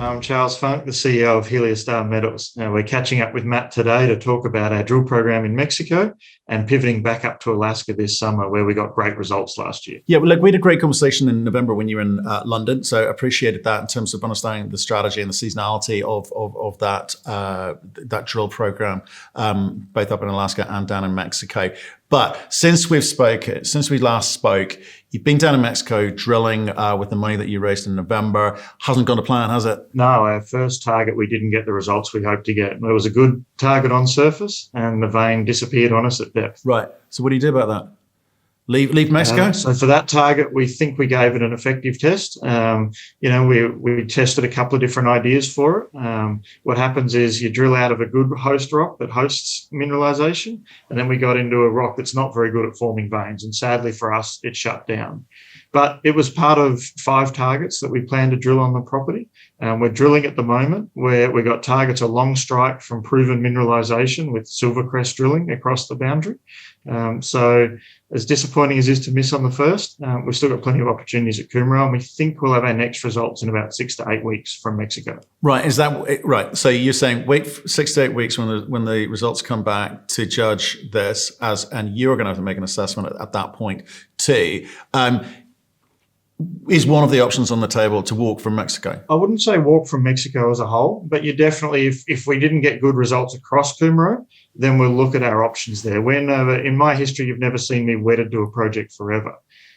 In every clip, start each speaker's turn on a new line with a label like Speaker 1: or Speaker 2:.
Speaker 1: I'm Charles Funk, the CEO of Heliostar Metals. Now, we're catching up with Matt today to talk about our drill program in Mexico and pivoting back up to Alaska this summer, where we got great results last year.
Speaker 2: Yeah, well, look, we had a great conversation in November when you were in London, so appreciated that in terms of understanding the strategy and the seasonality of that drill program, both up in Alaska and down in Mexico. But since we last spoke, you've been down in Mexico drilling with the money that you raised in November. Hasn't gone to plan, has it?
Speaker 1: No, our first target, we didn't get the results we hoped to get. It was a good target on surface, and the vein disappeared on us at depth.
Speaker 2: Right. So what do you do about that? Leave Mexico?
Speaker 1: So for that target, we think we gave it an effective test. We tested a couple of different ideas for it. What happens is you drill out of a good host rock that hosts mineralisation, and then we got into a rock that's not very good at forming veins. And sadly for us, it shut down. But it was part of 5 targets that we plan to drill on the property. We're drilling at the moment where we got targets along strike from proven mineralisation with SilverCrest drilling across the boundary. So as disappointing as it is to miss on the first, we've still got plenty of opportunities at Cumaro, and we think we'll have our next results in about 6 to 8 weeks from Mexico.
Speaker 2: Right, is that right? So you're saying wait 6 to 8 weeks when the results come back to judge this, and you're going to have to make an assessment at that point too. Is one of the options on the table to walk from Mexico?
Speaker 1: I wouldn't say walk from Mexico as a whole, but you definitely, if we didn't get good results across Cumaro, then we'll look at our options there. In my history, you've never seen me wedded to a project forever.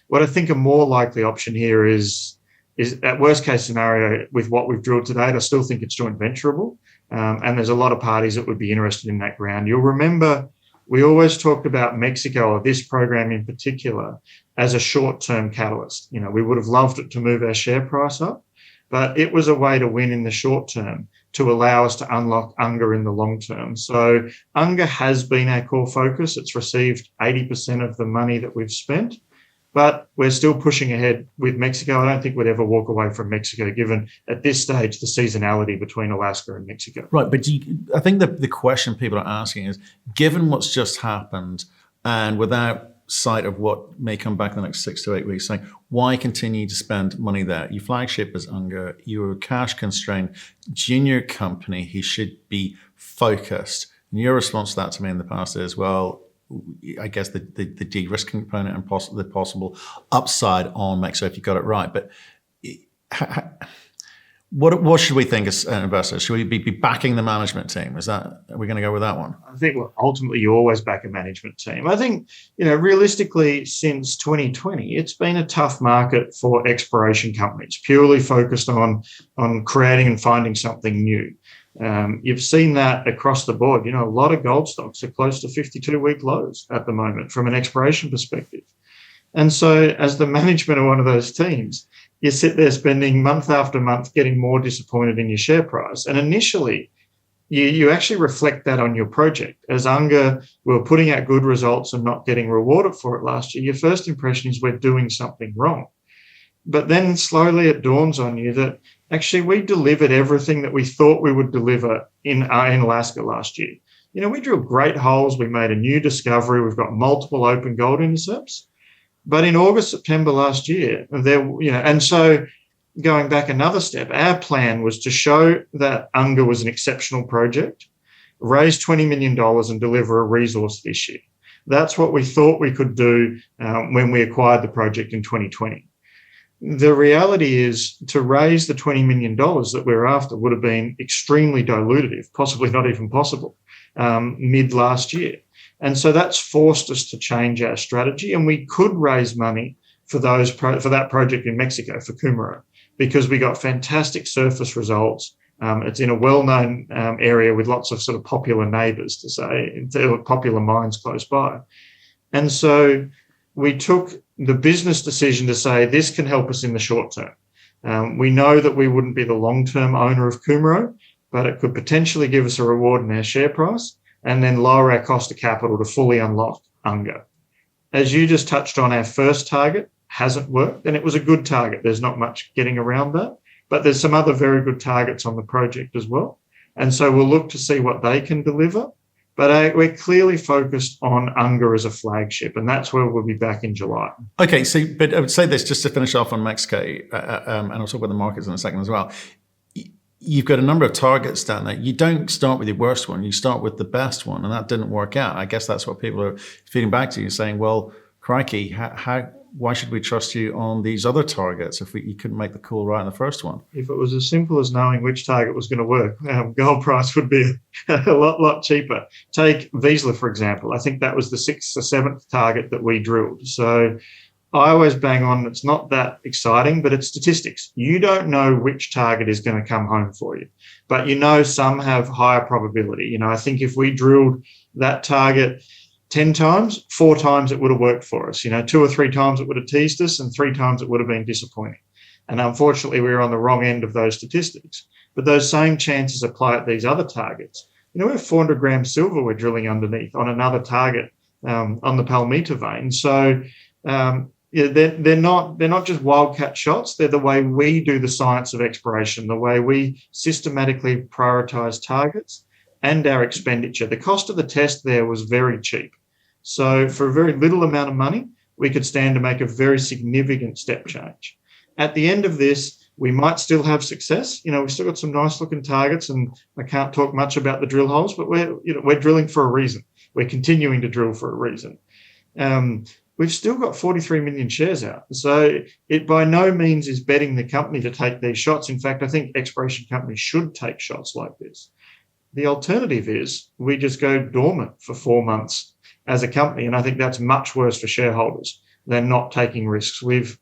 Speaker 1: What I think a more likely option here is at worst case scenario, with what we've drilled to date, I still think it's joint venturable. And there's a lot of parties that would be interested in that ground. You'll remember we always talked about Mexico, or this program in particular, as a short-term catalyst. We would have loved it to move our share price up, but it was a way to win in the short term to allow us to unlock Unga in the long term. So Unga has been our core focus. It's received 80% of the money that we've spent, but we're still pushing ahead with Mexico. I don't think we'd ever walk away from Mexico, given at this stage the seasonality between Alaska and Mexico.
Speaker 2: Right, but I think the question people are asking is, given what's just happened and without sight of what may come back in the next 6 to 8 weeks, saying, why continue to spend money there? Your flagship is Unga. You're a cash constrained junior company who should be focused. And your response to that to me in the past is, well, I guess the de-risking component and the possible upside on Mexico if you got it right. But what should we think as investors? Should we be backing the management team? Are we going to go with that one?
Speaker 1: I think ultimately you always back a management team. I think, realistically, since 2020, it's been a tough market for exploration companies, purely focused on creating and finding something new. You've seen that across the board. A lot of gold stocks are close to 52-week lows at the moment from an exploration perspective. And so as the management of one of those teams, you sit there spending month after month getting more disappointed in your share price. And initially, you actually reflect that on your project. As Unga, we were putting out good results and not getting rewarded for it last year. Your first impression is we're doing something wrong. But then slowly it dawns on you that actually we delivered everything that we thought we would deliver in Alaska last year. We drilled great holes. We made a new discovery. We've got multiple open gold intercepts. But in August, September last year, and so going back another step, our plan was to show that Unga was an exceptional project, raise $20 million and deliver a resource this year. That's what we thought we could do when we acquired the project in 2020. The reality is to raise the $20 million that we're after would have been extremely dilutive, possibly not even possible, mid last year. And so that's forced us to change our strategy, and we could raise money for that project in Mexico, for Cumaro, because we got fantastic surface results. It's in a well-known area with lots of sort of popular neighbours, popular mines close by. And so we took the business decision to say this can help us in the short term. We know that we wouldn't be the long-term owner of Cumaro, but it could potentially give us a reward in our share price, and then lower our cost of capital to fully unlock Unga. As you just touched on, our first target hasn't worked, and it was a good target. There's not much getting around that, but there's some other very good targets on the project as well. And so we'll look to see what they can deliver. But we're clearly focused on Unga as a flagship, and that's where we'll be back in July.
Speaker 2: Okay, but I would say this just to finish off on Mexico, and I'll talk about the markets in a second as well. you've got a number of targets down there. You don't start with your worst one. You start with the best one, and that didn't work out. I guess that's what people are feeding back to you, saying, well, crikey, why should we trust you on these other targets if you couldn't make the call right on the first one?
Speaker 1: If it was as simple as knowing which target was going to work, gold price would be a lot cheaper. Take Wiesler, for example. I think that was the 6th or 7th target that we drilled. So I always bang on, it's not that exciting, but it's statistics. You don't know which target is going to come home for you, but you know some have higher probability. I think if we drilled that target 10 times, 4 times it would have worked for us. 2 or 3 times it would have teased us, and 3 times it would have been disappointing. And unfortunately, we were on the wrong end of those statistics. But those same chances apply at these other targets. We have 400 grams silver we're drilling underneath on another target on the Palmita vein. So they're not just wildcat shots. They're the way we do the science of exploration, the way we systematically prioritize targets and our expenditure. The cost of the test there was very cheap. So for a very little amount of money, we could stand to make a very significant step change. At the end of this, we might still have success. We've still got some nice looking targets, and I can't talk much about the drill holes, but we're drilling for a reason. We're continuing to drill for a reason. We've still got 43 million shares out. So it by no means is betting the company to take these shots. In fact, I think exploration companies should take shots like this. The alternative is we just go dormant for 4 months as a company, and I think that's much worse for shareholders than not taking risks. We've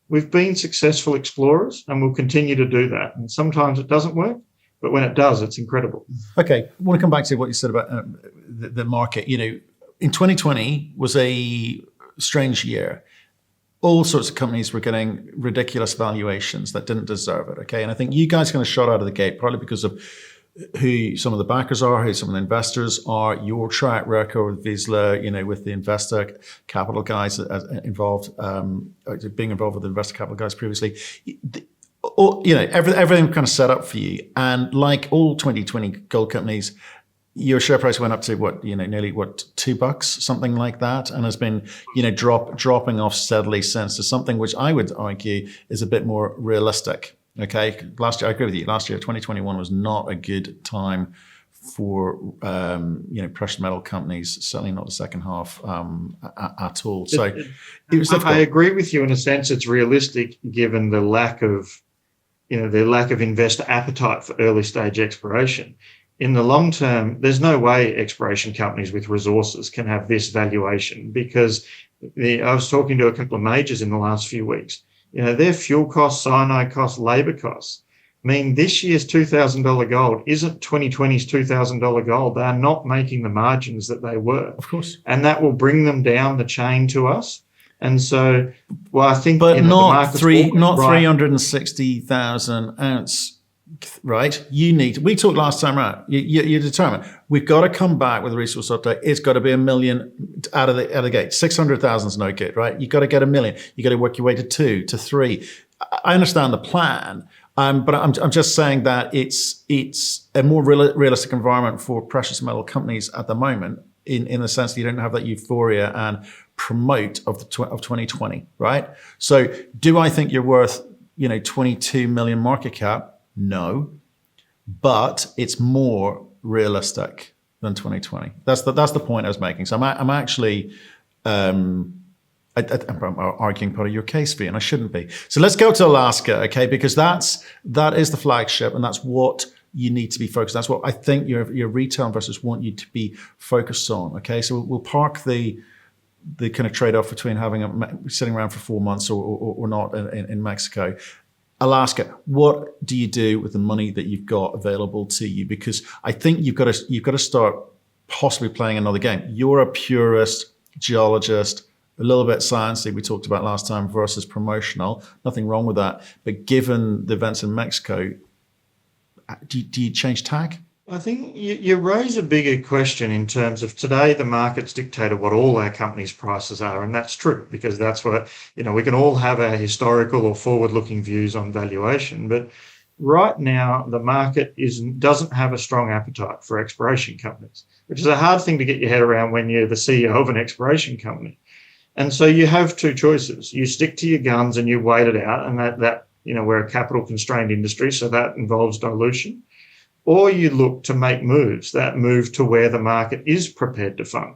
Speaker 1: been successful explorers, and we'll continue to do that. And sometimes it doesn't work, but when it does, it's incredible.
Speaker 2: Okay, I want to come back to what you said about the market. In 2020 was a strange year. All sorts of companies were getting ridiculous valuations that didn't deserve it. Okay, and I think you guys kind of shot out of the gate, partly because of who some of the backers are, who some of the investors are, your track record with Wiesler, with the investor capital guys involved, being involved with the investor capital guys previously. Everything kind of set up for you. And like all 2020 gold companies, your share price went up to nearly $2, something like that, and has been, dropping off steadily since to something which I would argue is a bit more realistic. Okay, last year, I agree with you. Last year, 2021 was not a good time for precious metal companies. Certainly not the second half at all. So it was difficult.
Speaker 1: I agree with you in a sense. It's realistic given the lack of investor appetite for early stage exploration. In the long term, there's no way exploration companies with resources can have this valuation, because I was talking to a couple of majors in the last few weeks. Their fuel costs, cyanide costs, labour costs mean this year's $2,000 gold isn't 2020's $2,000 gold. They are not making the margins that they were.
Speaker 2: Of course.
Speaker 1: And that will bring them down the chain to us. And so, I think...
Speaker 2: But not 360,000 ounce, right? We talked last time around. You're determined. We've got to come back with a resource update. It's got to be 1 million out of the gate. 600,000 is no good, right? You've got to get 1 million. You got to work your way to 2 to 3. I understand the plan, but I'm just saying that it's a more realistic environment for precious metal companies at the moment, in the sense that you don't have that euphoria and promote of 2020, right? So, do I think you're worth 22 million market cap? No, but it's more realistic than 2020. That's the point I was making. So I'm actually I'm arguing part of your case for you, and I shouldn't be. So let's go to Alaska, okay? Because that is the flagship, and that's what you need to be focused. That's what I think your retail investors want you to be focused on. Okay, so we'll park the kind of trade-off between sitting around for 4 months or not in Mexico. Alaska, what do you do with the money that you've got available to you? Because I think you've got to start possibly playing another game. You're a purist geologist, a little bit sciencey, we talked about last time, versus promotional. Nothing wrong with that. But given the events in Mexico, do you change tack?
Speaker 1: I think you raise a bigger question in terms of today the market's dictated what all our companies' prices are, and that's true, because that's what, we can all have our historical or forward-looking views on valuation, but right now the market doesn't have a strong appetite for exploration companies, which is a hard thing to get your head around when you're the CEO of an exploration company. And so you have two choices. You stick to your guns and you wait it out, and that we're a capital constrained industry, so that involves dilution, or you look to make moves that move to where the market is prepared to fund.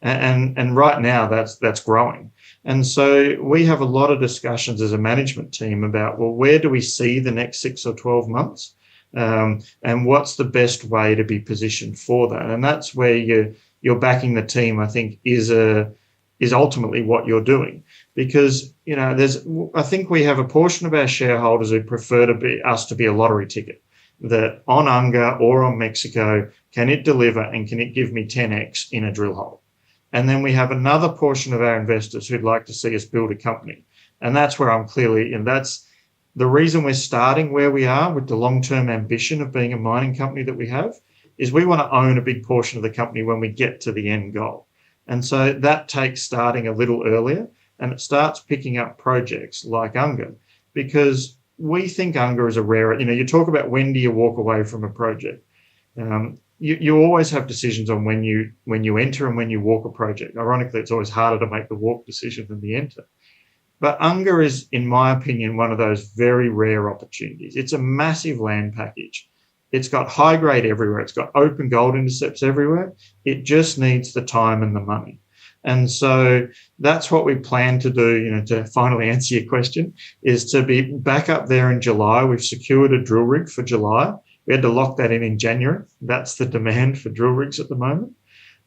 Speaker 1: And right now that's growing. And so we have a lot of discussions as a management team about, well, where do we see the next 6 or 12 months? And what's the best way to be positioned for that? And that's where you're backing the team, I think, is ultimately what you're doing. Because, I think we have a portion of our shareholders who prefer us to be a lottery ticket, that on Unga or on Mexico, can it deliver and can it give me 10x in a drill hole? And then we have another portion of our investors who'd like to see us build a company. And that's where I'm clearly, and that's the reason we're starting where we are with the long-term ambition of being a mining company that we have, is we want to own a big portion of the company when we get to the end goal. And so that takes starting a little earlier, and it starts picking up projects like Unga, because we think Unga is a rare, you talk about when do you walk away from a project. You always have decisions on when you enter and when you walk a project. Ironically, it's always harder to make the walk decision than the enter. But Unga is, in my opinion, one of those very rare opportunities. It's a massive land package. It's got high grade everywhere. It's got open gold intercepts everywhere. It just needs the time and the money. And so that's what we plan to do, to finally answer your question, is to be back up there in July. We've secured a drill rig for July. We had to lock that in January. That's the demand for drill rigs at the moment.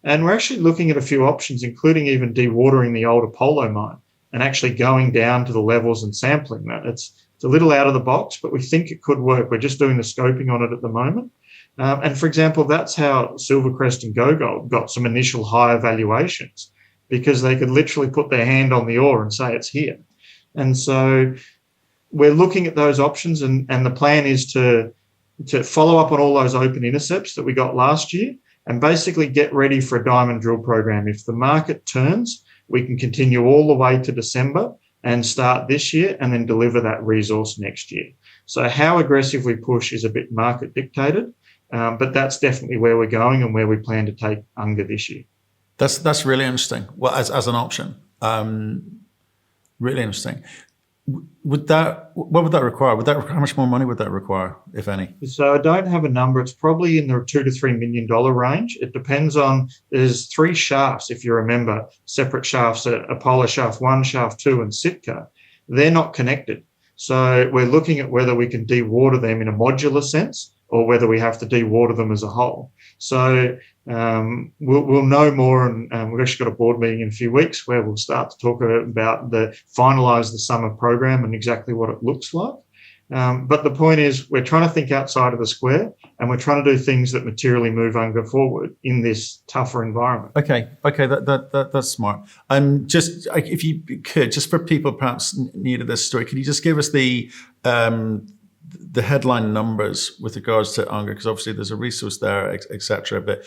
Speaker 1: And we're actually looking at a few options, including even dewatering the old Apollo mine and actually going down to the levels and sampling that. It's a little out of the box, but we think it could work. We're just doing the scoping on it at the moment. And for example, that's how SilverCrest and GoGold got some initial higher valuations, because they could literally put their hand on the ore and say it's here. And so we're looking at those options, and the plan is to follow up on all those open intercepts that we got last year and basically get ready for a diamond drill program. If the market turns, we can continue all the way to December and start this year and then deliver that resource next year. So how aggressive we push is a bit market dictated, but that's definitely where we're going and where we plan to take Unga this year.
Speaker 2: That's really interesting. Well, as an option, really interesting. What would that require? How much more money would that require, if any?
Speaker 1: So I don't have a number. It's probably in the $2 to $3 million range. It depends on, there's 3 shafts, if you remember, separate shafts, Apollo Shaft 1, Shaft 2, and Sitka. They're not connected. So we're looking at whether we can dewater them in a modular sense or whether we have to dewater them as a whole. So we'll know more, and we've actually got a board meeting in a few weeks where we'll start to talk about finalise the summer program and exactly what it looks like. But the point is, we're trying to think outside of the square, and we're trying to do things that materially move Unga forward in this tougher environment.
Speaker 2: Okay, that's smart. Just if you could, just for people perhaps new to this story, could you just give us the headline numbers with regards to Unga, because obviously there's a resource there, etc. But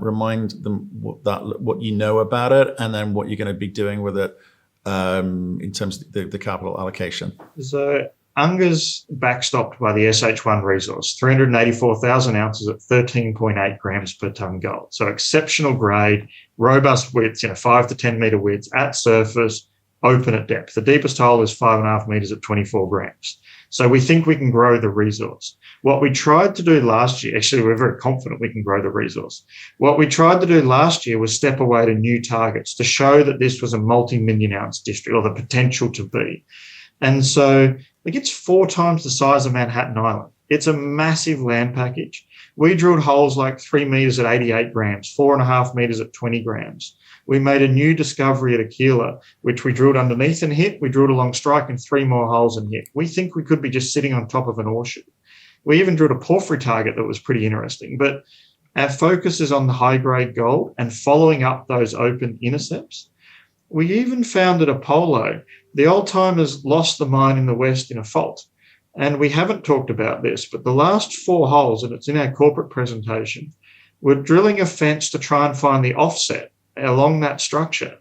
Speaker 2: remind them what you know about it, and then what you're going to be doing with it in terms of the capital allocation.
Speaker 1: So Unga's backstopped by the SH1 resource, 384,000 ounces at 13.8 grams per tonne gold. So exceptional grade, robust widths, 5 to 10 metre widths at surface, open at depth. The deepest hole is 5.5 metres at 24 grams. So we think we can grow the resource. What we tried to do last year, actually, we're very confident we can grow the resource. What we tried to do last year was step away to new targets to show that this was a multi-million ounce district, or the potential to be. And so it's 4 times the size of Manhattan Island. It's a massive land package. We drilled holes like 3 metres at 88 grams, 4.5 metres at 20 grams. We made a new discovery at Aquila, which we drilled underneath and hit. We drilled along strike and 3 more holes and hit. We think we could be just sitting on top of an ore chute. We even drilled a porphyry target that was pretty interesting. But our focus is on the high-grade gold and following up those open intercepts. We even found at Apollo, the old-timers lost the mine in the west in a fault. And we haven't talked about this, but the last 4 holes, and it's in our corporate presentation, we're drilling a fence to try and find the offset along that structure.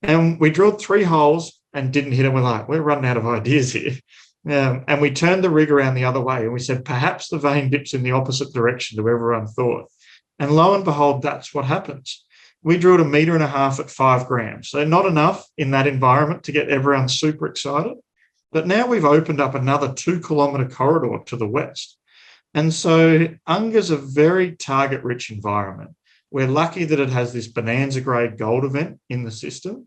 Speaker 1: And we drilled 3 holes and didn't hit them. We're running out of ideas here. And we turned the rig around the other way and we said, perhaps the vein dips in the opposite direction to everyone thought. And lo and behold, that's what happens. We drilled 1.5 meters at 5 grams. So not enough in that environment to get everyone super excited. But now we've opened up another 2-kilometre corridor to the west. And so Unga's a very target-rich environment. We're lucky that it has this bonanza-grade gold event in the system.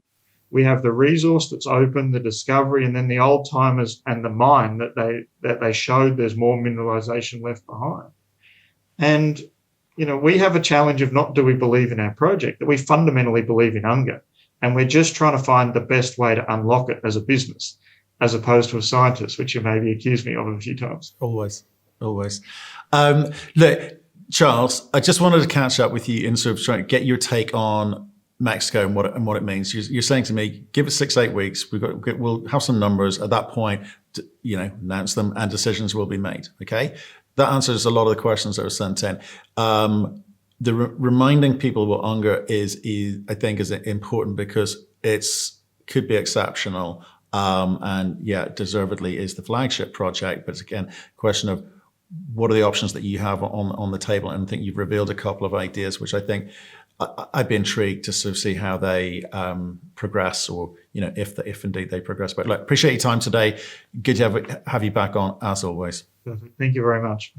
Speaker 1: We have the resource that's open, the discovery, and then the old timers and the mine that they showed there's more mineralisation left behind. And, we have a challenge of not do we believe in our project, that we fundamentally believe in Unga. And we're just trying to find the best way to unlock it as a business, as opposed to a scientist, which you maybe accused me of a few times.
Speaker 2: Always. Look, Charles, I just wanted to catch up with you and sort of try to get your take on Mexico and what it means. You're saying to me, give it 6-8 weeks. We'll have some numbers at that point. Announce them and decisions will be made. Okay, that answers a lot of the questions that were sent in. The reminding people what Unga is I think is important because could be exceptional. And deservedly is the flagship project. But it's again a question of what are the options that you have on the table. And I think you've revealed a couple of ideas, which I think I'd be intrigued to sort of see how they progress, or if indeed they progress. But look, appreciate your time today. Good to have you back on as always.
Speaker 1: Perfect. Thank you very much.